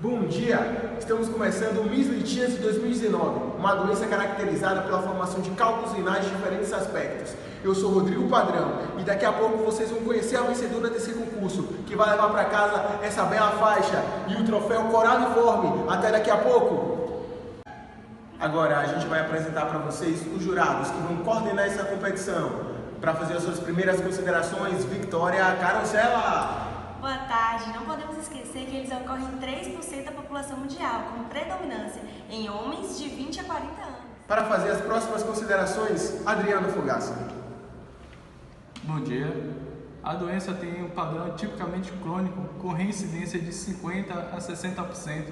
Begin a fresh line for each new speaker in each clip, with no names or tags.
Bom dia! Estamos começando o Measles 2019, uma doença caracterizada pela formação de cálculos renais de diferentes aspectos. Eu sou Rodrigo Padrão e daqui a pouco vocês vão conhecer a vencedora desse concurso, que vai levar para casa essa bela faixa e o troféu Coraliforme. Até daqui a pouco! Agora a gente vai apresentar para vocês os jurados que vão coordenar essa competição. Para fazer as suas primeiras considerações, Victoria Carosella.
Boa tarde. Não podemos esquecer que eles ocorrem em 3% da população mundial, com predominância em homens de 20 a 40 anos.
Para fazer as próximas considerações, Adriano Fogaça.
Bom dia. A doença tem um padrão tipicamente crônico, com reincidência de 50% a 60%,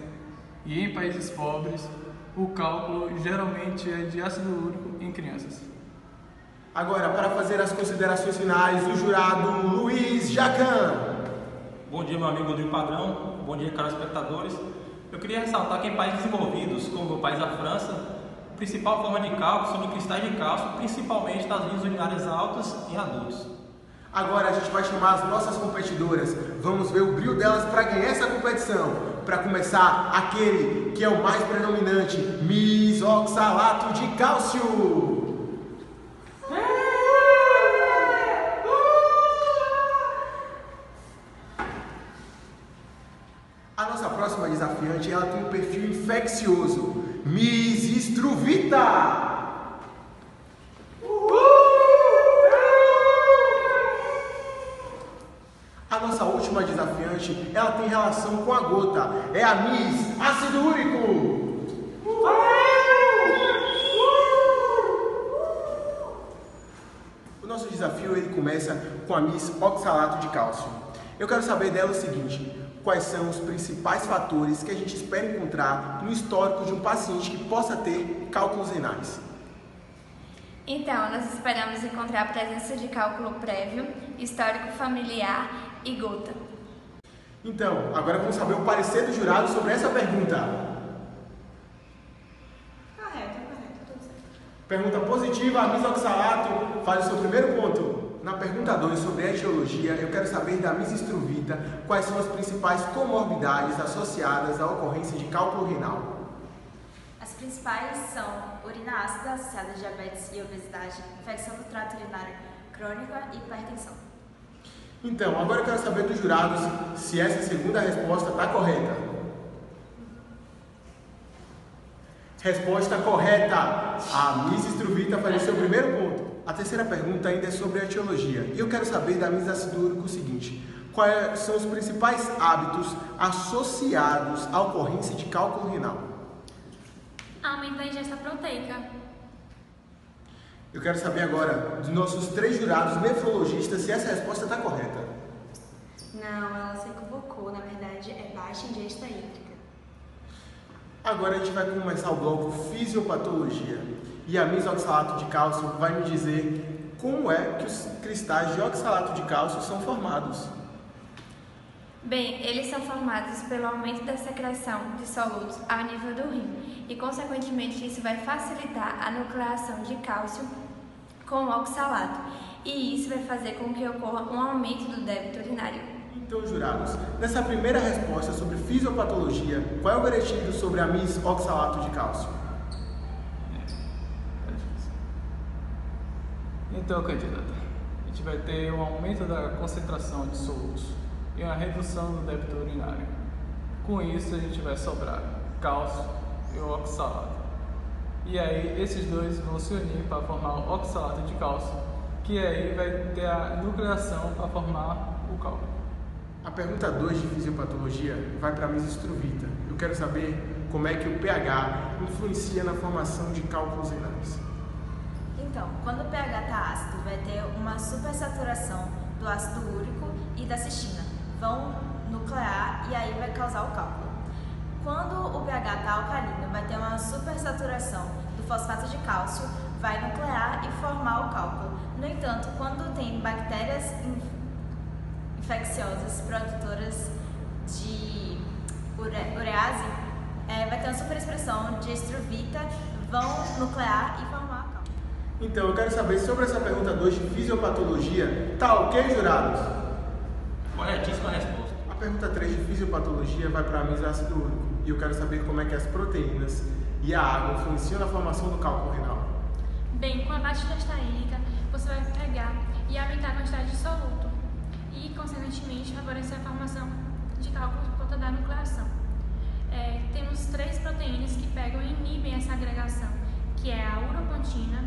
e em países pobres, o cálculo geralmente é de ácido úrico em crianças.
Agora, para fazer as considerações finais, o jurado Luiz Jacan.
Bom dia, meu amigo Rodrigo Padrão. Bom dia, caros espectadores. Eu queria ressaltar que em países desenvolvidos, como o país da França, a principal forma de cálculo são de cristais de cálcio, principalmente das vias urinárias altas em adultos.
Agora a gente vai chamar as nossas competidoras. Vamos ver o brilho delas para ganhar essa competição. Para começar, aquele que é o mais predominante, Miss Oxalato de Cálcio. A nossa próxima desafiante, ela tem um perfil infeccioso, Miss Estruvita. A nossa última desafiante, ela tem relação com a gota, é a Miss Ácido Úrico. O nosso desafio, ele começa com a Miss Oxalato de Cálcio. Eu quero saber dela o seguinte: quais são os principais fatores que a gente espera encontrar no histórico de um paciente que possa ter cálculos renais?
Então, nós esperamos encontrar a presença de cálculo prévio, histórico familiar e gota.
Então, agora vamos saber o parecer do jurado sobre essa pergunta.
Correto, tudo certo.
Pergunta positiva, a Miss Oxalato faz o seu primeiro ponto. Na pergunta 2, sobre a etiologia, eu quero saber da Miss Estruvita quais são as principais comorbidades associadas à ocorrência de cálculo renal.
As principais são urina ácida associada a diabetes e obesidade, infecção do trato urinário crônica e hipertensão.
Então, agora eu quero saber dos jurados se essa segunda resposta está correta. Resposta correta! A Miss Estruvita faz o seu primeiro ponto. A terceira pergunta ainda é sobre a etiologia. E eu quero saber da Miss Ácido Úrico o seguinte: quais são os principais hábitos associados à ocorrência de cálculo renal?
Aumento da ingesta proteica.
Eu quero saber agora dos nossos 3 jurados nefrologistas se essa resposta está correta.
Não, ela se equivocou. Na verdade, é baixa ingesta hídrica.
Agora a gente vai começar o bloco Fisiopatologia. E a Miss Oxalato de Cálcio vai me dizer como é que os cristais de oxalato de cálcio são formados.
Bem, eles são formados pelo aumento da secreção de solutos ao nível do rim e, consequentemente, isso vai facilitar a nucleação de cálcio com o oxalato e isso vai fazer com que ocorra um aumento do débito urinário.
Então, jurados, nessa primeira resposta sobre fisiopatologia, qual é o veredito sobre a Miss Oxalato de Cálcio?
Então, candidata, a gente vai ter um aumento da concentração de solutos e uma redução do débito urinário. Com isso, a gente vai sobrar cálcio e o oxalato. E aí, esses dois vão se unir para formar o oxalato de cálcio, que aí vai ter a nucleação para formar o cálculo.
A pergunta 2 de fisiopatologia vai para a Miss Estruvita. Eu quero saber como é que o pH influencia na formação de cálculos renais.
Então, quando o pH está ácido, vai ter uma supersaturação do ácido úrico e da cistina. Vão nuclear e aí vai causar o cálculo. Quando o pH está alcalino, vai ter uma supersaturação do fosfato de cálcio, vai nuclear e formar o cálculo. No entanto, quando tem bactérias infecciosas produtoras de urease, vai ter uma superexpressão de estruvita, vão nuclear e formar o cálculo.
Então, eu quero saber sobre essa pergunta 2 de fisiopatologia. Tá ok, jurados?
Corretíssima resposta.
A pergunta 3 de fisiopatologia vai para a Miss ácido úrico e eu quero saber como é que as proteínas e a água influenciam na formação do cálculo renal.
Bem, com a baixa ingesta hídrica, você vai pegar e aumentar a quantidade de soluto e, consequentemente, favorecer a formação de cálculos por conta da nucleação. Temos 3 proteínas que pegam e inibem essa agregação, que é a uropontina,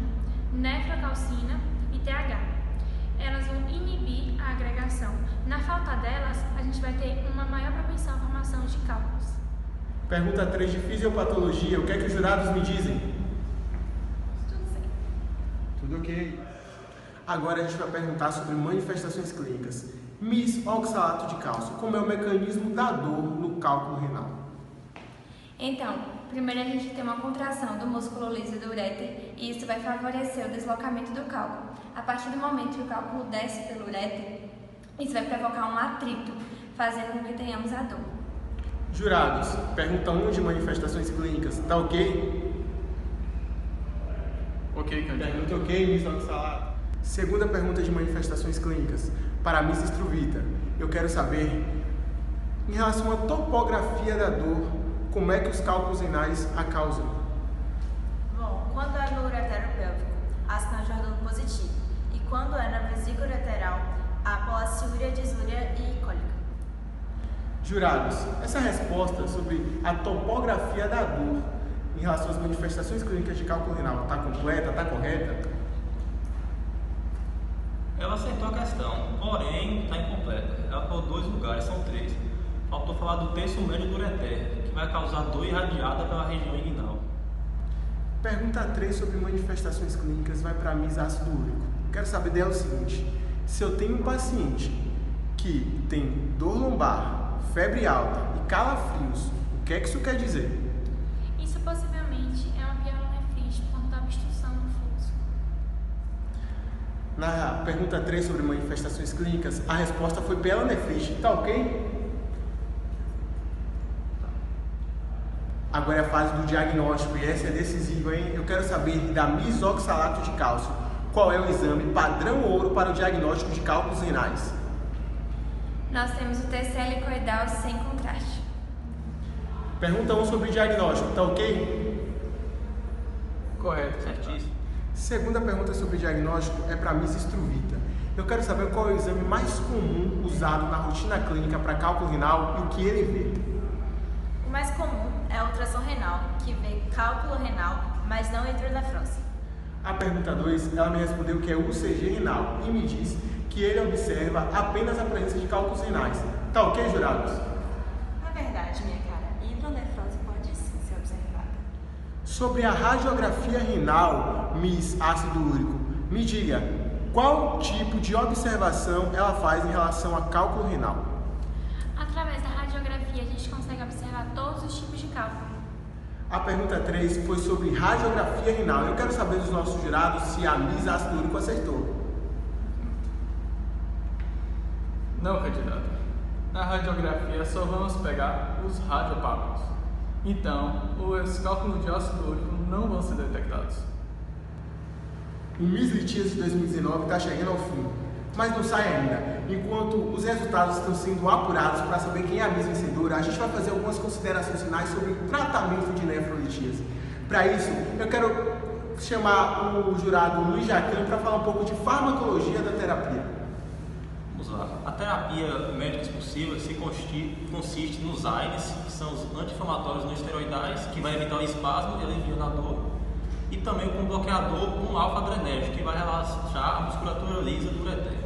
nefrocalcina e TH. Elas vão inibir a agregação. Na falta delas, a gente vai ter uma maior propensão à formação de cálculos.
Pergunta 3 de fisiopatologia, o que é que os jurados me dizem?
Tudo certo.
Tudo ok. Agora a gente vai perguntar sobre manifestações clínicas. Miss oxalato de cálcio, como é o mecanismo da dor no cálculo renal?
Então, primeiro a gente tem uma contração do músculo liso do uréter e isso vai favorecer o deslocamento do cálculo. A partir do momento que o cálculo desce pelo uréter, isso vai provocar um atrito, fazendo com que tenhamos a dor.
Jurados, pergunta 1 de manifestações clínicas, tá ok?
Ok, candidato.
Pergunta ok, Miss oxalato. Segunda pergunta de manifestações clínicas, para a Miss Estruvita. Eu quero saber, em relação à topografia da dor, como é que os cálculos renais a causam?
Bom, quando é no ureter pélvico, há sinal de ordem positivo. E quando é na vesícula ureteral, há polaciúria, disúria e cólica.
Jurados, essa resposta sobre a topografia da dor em relação às manifestações clínicas de cálculo renal está completa, está correta?
Ela acertou a questão, porém está incompleta. Ela falou 2 lugares, são 3. Faltou falar do terço médio do ureter, que vai causar dor irradiada pela região inguinal.
Pergunta 3 sobre manifestações clínicas vai para a Miss ácido úrico. Quero saber dela o seguinte: se eu tenho um paciente que tem dor lombar, febre alta e calafrios, o que é que isso quer dizer?
Isso possivelmente é uma pielonefrite por conta da obstrução do fluxo.
Na pergunta 3 sobre manifestações clínicas, a resposta foi pielonefrite, tá ok? Agora é a fase do diagnóstico e essa é decisiva, hein? Eu quero saber da Miss oxalato de cálcio. Qual é o exame padrão ouro para o diagnóstico de cálculos renais?
Nós temos o TC helicoidal sem contraste.
Pergunta 1 sobre diagnóstico, tá ok?
Correto.
Certíssimo.
Segunda pergunta sobre diagnóstico é para a Miss Estruvita. Eu quero saber qual é o exame mais comum usado na rotina clínica para cálculo renal e o que ele vê.
O mais comum é a ultrassom renal, que vê cálculo renal, mas não hidronefrose.
A pergunta 2, ela me respondeu que é o UCG renal e me diz que ele observa apenas a presença de cálculos renais. Tá ok, jurados?
Na verdade, minha cara, hidronefrose pode sim ser observada.
Sobre a radiografia renal, Miss ácido úrico, me diga, qual tipo de observação ela faz em relação a cálculo renal?
Através da radiografia, a gente consegue observar todos os tipos de cálculo.
A pergunta 3 foi sobre radiografia renal. Eu quero saber dos nossos jurados se a Miss ácido úrico acertou.
Não, candidato. Na radiografia só vamos pegar os radiopápulos. Então, os cálculos de ácido úrico não vão ser detectados.
O Miss Litíase de 2019 está chegando ao fim, mas não sai ainda. Enquanto os resultados estão sendo apurados para saber quem é a Miss vencedora, a gente vai fazer algumas considerações finais sobre o tratamento de nefrolitíase. Para isso, eu quero chamar o jurado Luiz Jacan para falar um pouco de farmacologia da terapia.
Vamos lá. A terapia médica expulsiva consiste nos AINES, que são os anti-inflamatórios não esteroidais, que vai evitar o espasmo e aliviar a dor, e também com um bloqueador com alfa-adrenérgico, que vai relaxar a musculatura lisa do ureter.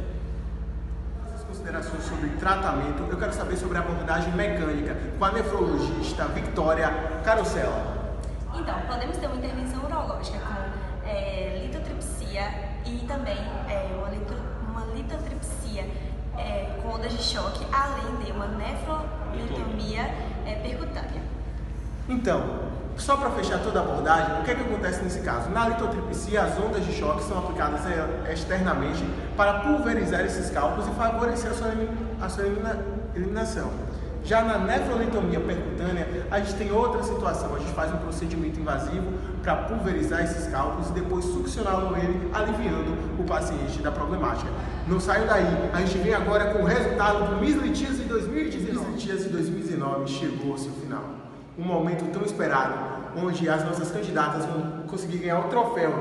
Essas considerações sobre tratamento, eu quero saber sobre a abordagem mecânica com a nefrologista Victoria Carosella.
Então, podemos ter uma intervenção urológica com litotripsia e também uma litotripsia com ondas de choque, além de uma nefrolitomia percutânea.
Então, só para fechar toda a abordagem, o que é que acontece nesse caso? Na litotripsia, as ondas de choque são aplicadas externamente para pulverizar esses cálculos e favorecer a sua eliminação. Já na nefrolitomia percutânea, a gente tem outra situação. A gente faz um procedimento invasivo para pulverizar esses cálculos e depois succioná-lo nele, aliviando o paciente da problemática. Não saiam daí. A gente vem agora com o resultado do Miss Litíase de 2019. Litíase de 2019 chegou ao seu final. Um momento tão esperado, onde as nossas candidatas vão conseguir ganhar o troféu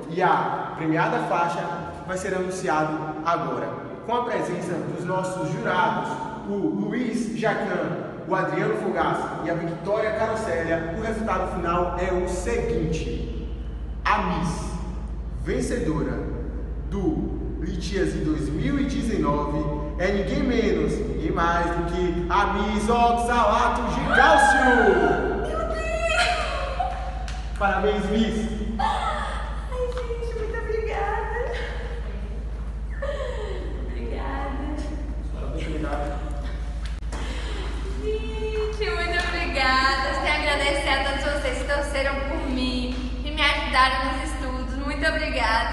e a premiada faixa vai ser anunciado agora, com a presença dos nossos jurados, o Luiz Jacan, o Adriano Fogaça e a Victoria Carossélia. O resultado final é o seguinte: a Miss vencedora do Litíase 2019 é ninguém menos e mais do que a Miss Oxalato de Cálcio!
Meu Deus!
Parabéns, Miss!
Ai, gente, muito obrigada. Obrigada.
Gente, muito obrigada. Quero agradecer a todos vocês que torceram por mim, que me ajudaram nos estudos. Muito obrigada.